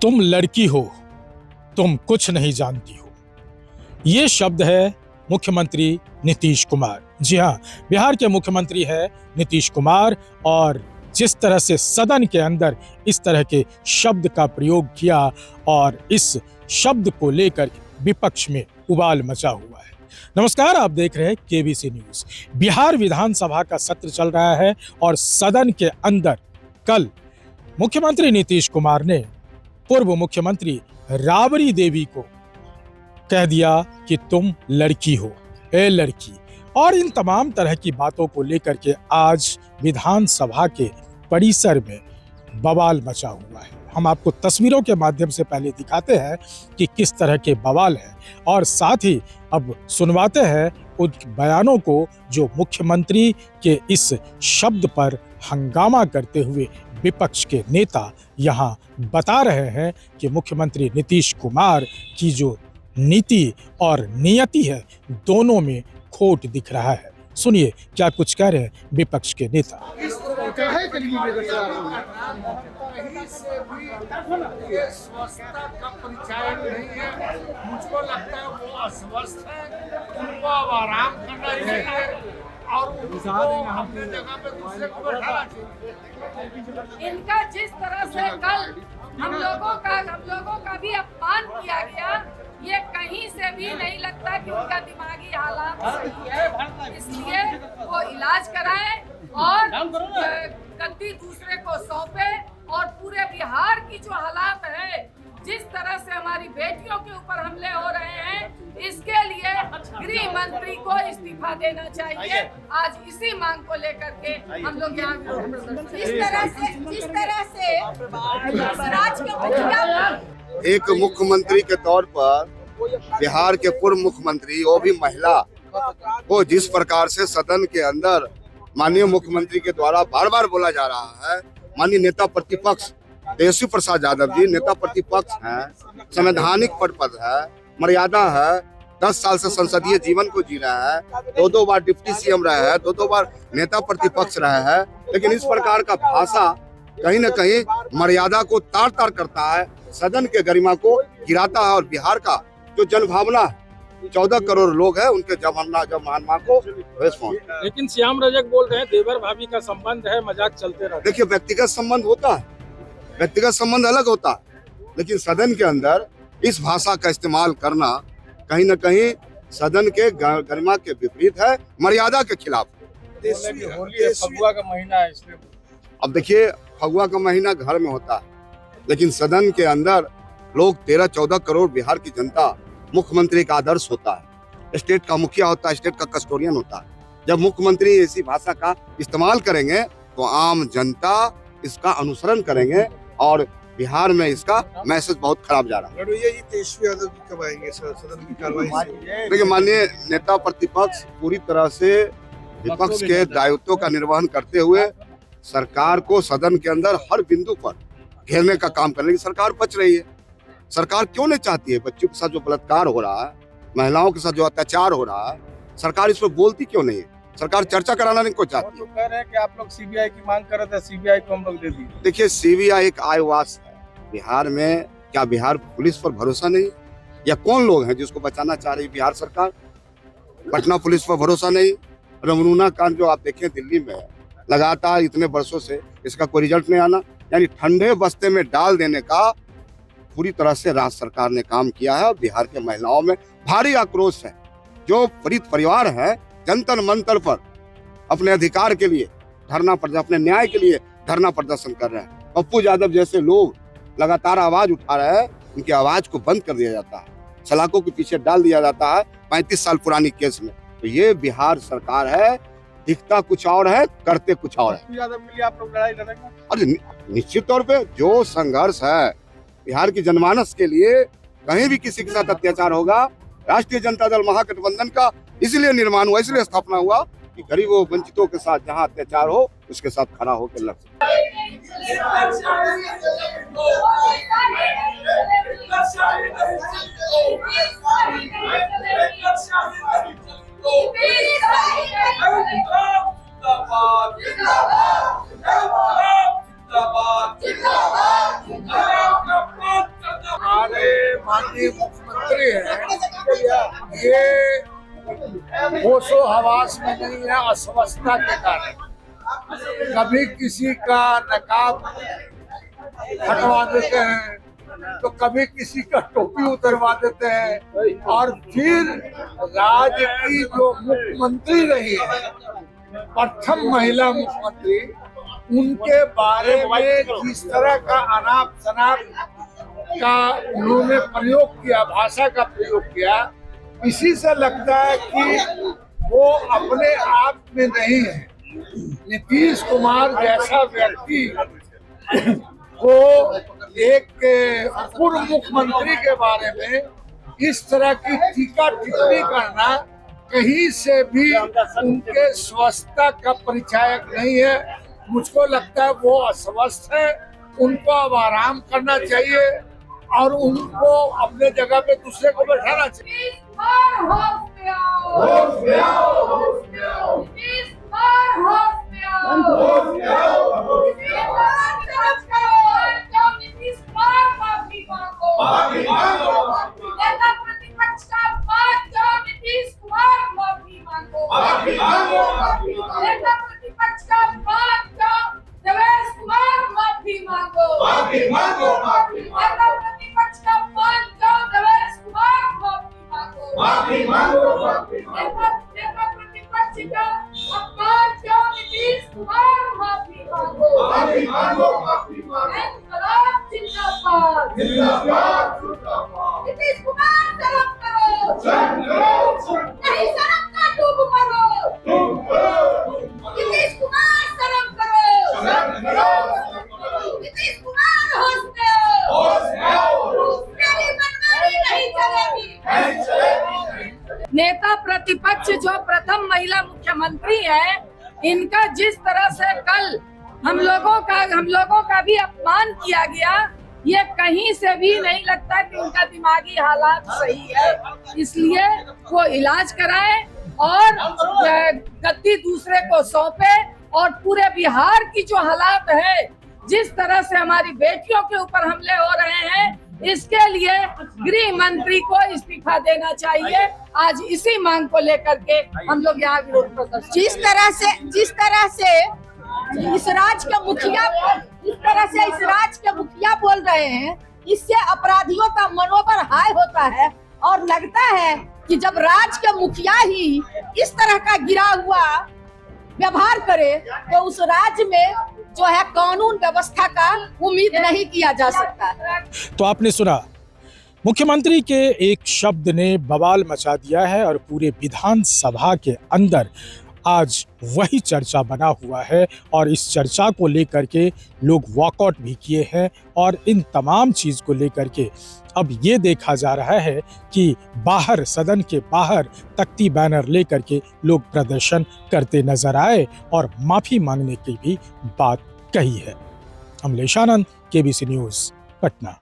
तुम लड़की हो, तुम कुछ नहीं जानती हो। ये शब्द है मुख्यमंत्री नीतीश कुमार। जी हाँ, बिहार के मुख्यमंत्री है नीतीश कुमार। और जिस तरह से सदन के अंदर इस तरह के शब्द का प्रयोग किया और इस शब्द को लेकर विपक्ष में उबाल मचा हुआ है। नमस्कार, आप देख रहे हैं केबीसी न्यूज। बिहार विधानसभा का सत्र चल रहा है और सदन के अंदर कल मुख्यमंत्री नीतीश कुमार ने पूर्व मुख्यमंत्री राबड़ी देवी को कह दिया कि तुम लड़की हो, ए लड़की। और इन तमाम तरह की बातों को लेकर के आज विधानसभा के परिसर में बवाल मचा हुआ है। हम आपको तस्वीरों के माध्यम से पहले दिखाते हैं कि किस तरह के बवाल है और साथ ही अब सुनवाते हैं उन बयानों को जो मुख्यमंत्री के इस शब्द पर हंगामा करते हुए विपक्ष के नेता यहां बता रहे हैं कि मुख्यमंत्री नीतीश कुमार की जो नीति और नियति है, दोनों में खोट दिख रहा है। सुनिए क्या कुछ कह रहे हैं विपक्ष के नेता। ये स्वस्थता का परिचय नहीं है। मुझको लगता है वो अस्वस्थ है, उनको अब आराम करना चाहिए और उनको अपनी जगह पे दूसरे को बैठाना चाहिए। इनका जिस तरह से कल हम लोगों का भी अपमान किया गया, ये कहीं से भी नहीं लगता कि उनका दिमागी हालात सही है। इसलिए वो इलाज कराएं और गद्दी दूसरे को सौंपे। और पूरे बिहार की जो हालात है, जिस तरह से हमारी बेटियों के ऊपर हमले हो रहे हैं, इसके लिए गृह मंत्री को इस्तीफा देना चाहिए। आज इसी मांग को लेकर के हम लोग यहाँ जिस तरह से राज्य के मुखिया एक मुख्यमंत्री के तौर पर बिहार के पूर्व मुख्यमंत्री, वो भी महिला, को जिस प्रकार से सदन के अंदर माननीय मुख्यमंत्री के द्वारा बार बार बोला जा रहा है, माननीय नेता प्रतिपक्ष तेजस्वी प्रसाद यादव जी नेता प्रतिपक्ष हैं, संवैधानिक पद है, मर्यादा है, 10 साल से संसदीय जीवन को जी रहा है, 2 बार डिप्टी सीएम रहे हैं, 2 बार नेता प्रतिपक्ष रहे हैं, लेकिन इस प्रकार का भाषा कहीं न कहीं मर्यादा को तार तार करता है, सदन के गरिमा को गिराता है। और बिहार का जो जनभावना है, 14 करोड़ लोग हैं, उनके जमाना को रिस्पॉन्स। लेकिन श्याम रजक बोल रहे हैं देवर भाभी का संबंध है, मजाक चलते रहता है। देखिए, व्यक्तिगत संबंध होता है, व्यक्तिगत संबंध अलग होता है, लेकिन सदन के अंदर इस भाषा का इस्तेमाल करना कहीं न कहीं सदन के गरिमा के विपरीत है, मर्यादा के खिलाफ। होली है, फगुआ का महीना है, इसलिए अब देखिए, फगुआ का महीना घर में होता है, लेकिन सदन के अंदर लोग 13-14 करोड़ बिहार की जनता, मुख्यमंत्री का आदर्श होता है, स्टेट का मुखिया होता है, स्टेट का कस्टोडियन होता है। जब मुख्यमंत्री ऐसी भाषा का इस्तेमाल करेंगे तो आम जनता इसका अनुसरण करेंगे और बिहार में इसका मैसेज बहुत खराब जा रहा है। तेजस्वी यादव जी कब आएंगे सदन की कार्रवाई से? देखिए, माननीय नेता प्रतिपक्ष पूरी तरह से विपक्ष के दायित्वों का निर्वहन करते हुए सरकार को सदन के अंदर हर बिंदु पर घेरने का काम कर रही है। सरकार बच रही है। सरकार क्यों नहीं चाहती है? बच्चों के साथ जो बलात्कार हो रहा है, महिलाओं के साथ जो अत्याचार हो रहा है, सरकार इस पर बोलती क्यों नहीं है? सरकार चर्चा कराना नहीं को चाहती है। कह रहे हैं कि आप लोग सीबीआई की मांग कर रहे थे, सीबीआई को हम लोग दे दिए। देखिए, सीबीआई एक आईवास है बिहार में। क्या बिहार पुलिस पर भरोसा नहीं, या कौन लोग हैं जिसको बचाना चाह रही बिहार सरकार? पटना पुलिस पर भरोसा नहीं। रमनूना कांड जो आप देखें दिल्ली में, लगातार इतने वर्षों से इसका कोई रिजल्ट नहीं आना, यानी ठंडे बस्ते में डाल देने का पूरी तरह से राज्य सरकार ने काम किया है। और बिहार के महिलाओं में भारी आक्रोश है। जो पीड़ित परिवार है, जंतर मंतर पर अपने अधिकार के लिए अपने न्याय के लिए धरना प्रदर्शन कर रहे हैं। पप्पू यादव जैसे लोग लगातार आवाज उठा रहे हैं, उनकी आवाज को बंद कर दिया जाता है, सलाखों के पीछे डाल दिया जाता है 35 साल पुरानी केस में। तो ये बिहार सरकार है, दिखता कुछ और है, करते कुछ और है। पप्पू यादव के लिए आप लोग लड़ाई लड़ेंगे? अरे निश्चित तौर पे जो संघर्ष है बिहार की जनमानस के लिए, कहीं भी किसी के साथ अत्याचार होगा, राष्ट्रीय जनता दल महागठबंधन का इसलिए निर्माण हुआ, इसलिए स्थापना हुआ कि गरीबों वंचितों के साथ जहां अत्याचार हो, उसके साथ खड़ा होकर लड़ सके। जिंदाबाद जिंदाबाद जिंदाबाद जिंदाबाद माननीय मुख्यमंत्री हैं, ये होशो हवास में नहीं है, अस्वस्थता के कारण। कभी किसी का नकाब हटवा देते हैं, तो कभी किसी का टोपी उतरवा देते हैं, और फिर राज्य की जो मुख्यमंत्री रही है, प्रथम महिला मुख्यमंत्री, उनके बारे में जिस तरह का अनाप शनाप का उन्होंने प्रयोग किया, भाषा का प्रयोग किया, इसी से लगता है कि वो अपने आप में नहीं है। नीतीश कुमार जैसा व्यक्ति वो एक पूर्व मुख्यमंत्री के बारे में इस तरह की टीका टिप्पणी करना कहीं से भी उनके स्वस्थता का परिचायक नहीं है। मुझको लगता है वो अस्वस्थ है, उनको अब आराम करना चाहिए और उनको अपने जगह पे दूसरे को बैठाना चाहिए। नीतीश कुमार शर्म करो, नहीं शर्म का डूब मरो। नीतीश कुमार शर्म करो, नीतीश कुमार होश में आओ, तेरी मनमानी नहीं चलेगी। नेता प्रतिपक्ष जो प्रथम महिला मुख्यमंत्री है, इनका जिस तरह से कल हम लोगों का भी अपमान किया गया, ये कहीं से भी नहीं लगता कि उनका दिमागी हालात सही है। इसलिए वो इलाज कराए और गद्दी दूसरे को सौंपे। और पूरे बिहार की जो हालात है, जिस तरह से हमारी बेटियों के ऊपर हमले हो रहे हैं, इसके लिए गृह मंत्री को इस्तीफा देना चाहिए। आज इसी मांग को लेकर के हम लोग यहाँ विरोध प्रदर्शन। जिस तरह से इस राज्य के मुखिया बोल रहे हैं, इससे अपराधियों का मनोबल हाई होता है और लगता है कि जब राज्य के मुखिया ही इस तरह का गिरा हुआ व्यवहार करे, तो उस राज्य में जो है कानून व्यवस्था का उम्मीद नहीं किया जा सकता। तो आपने सुना, मुख्यमंत्री के एक शब्द ने बवाल मचा दिया है और पूरे विधानसभा के अंदर आज वही चर्चा बना हुआ है और इस चर्चा को लेकर के लोग वॉकआउट भी किए हैं। और इन तमाम चीज़ को लेकर के अब ये देखा जा रहा है कि बाहर, सदन के बाहर तख्ती बैनर लेकर के लोग प्रदर्शन करते नजर आए और माफ़ी मांगने की भी बात कही है। अमलेश आनंद, केबीसी न्यूज़, पटना।